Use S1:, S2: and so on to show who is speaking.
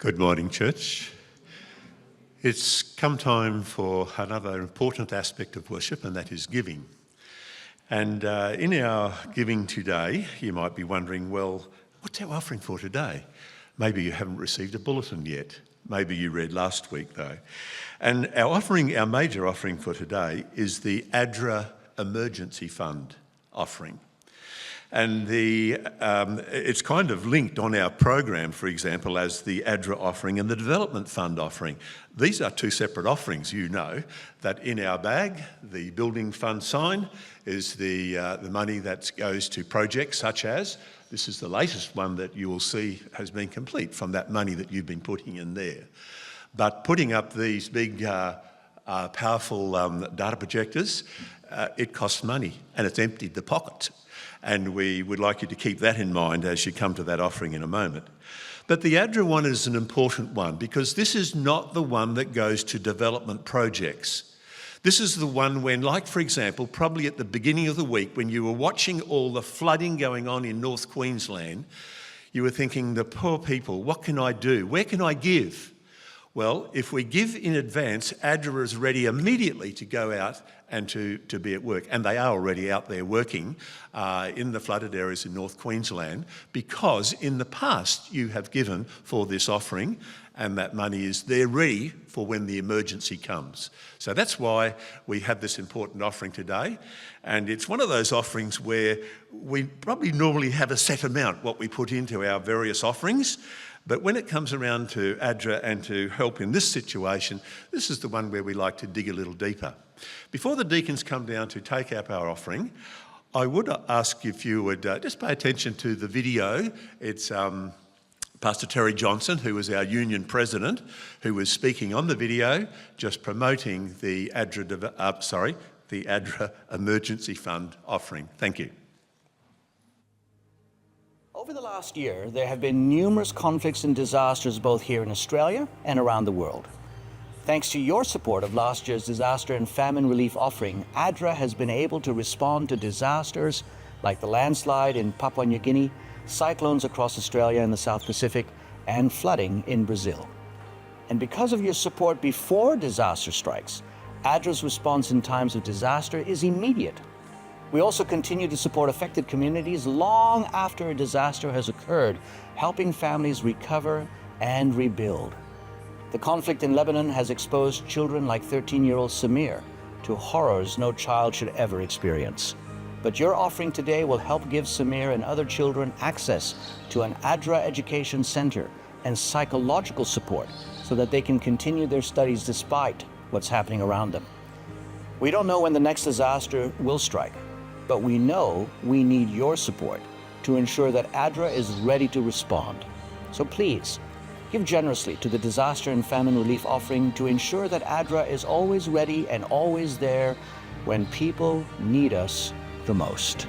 S1: Good morning, church. It's come time for another important aspect of worship, and that is giving. And in our giving today, you might be wondering, well, what's our offering for today? Maybe you haven't received a bulletin yet. Maybe you read last week, though. And our major offering for today is the ADRA Emergency Fund offering. And it's kind of linked on our program, for example, as the ADRA offering and the Development Fund offering. These are two separate offerings. You know that in our bag, the Building Fund sign is the money that goes to projects such as, this is the latest one that you will see has been complete from that money that you've been putting in there. But putting up these big, powerful data projectors, it costs money and it's emptied the pocket. And we would like you to keep that in mind as you come to that offering in a moment. But the ADRA one is an important one because this is not the one that goes to development projects. This is the one when, like for example, probably at the beginning of the week when you were watching all the flooding going on in North Queensland, you were thinking, the poor people, what can I do? Where can I give? Well, if we give in advance, ADRA is ready immediately to go out and to be at work. And they are already out there working in the flooded areas in North Queensland because in the past you have given for this offering and that money is there ready for when the emergency comes. So that's why we have this important offering today. And it's one of those offerings where we probably normally have a set amount, what we put into our various offerings. But when it comes around to ADRA and to help in this situation, this is the one where we like to dig a little deeper. Before the deacons come down to take up our offering, I would ask if you would just pay attention to the video. It's Pastor Terry Johnson, who was our union president, who was speaking on the video, just promoting the ADRA Emergency Fund offering. Thank you.
S2: Over the last year, there have been numerous conflicts and disasters both here in Australia and around the world. Thanks to your support of last year's disaster and famine relief offering, ADRA has been able to respond to disasters like the landslide in Papua New Guinea, cyclones across Australia and the South Pacific, and flooding in Brazil. And because of your support before disaster strikes, ADRA's response in times of disaster is immediate. We also continue to support affected communities long after a disaster has occurred, helping families recover and rebuild. The conflict in Lebanon has exposed children like 13-year-old Samir to horrors no child should ever experience. But your offering today will help give Samir and other children access to an ADRA education center and psychological support so that they can continue their studies despite what's happening around them. We don't know when the next disaster will strike, but we know we need your support to ensure that ADRA is ready to respond. So please, give generously to the Disaster and Famine Relief offering to ensure that ADRA is always ready and always there when people need us the most.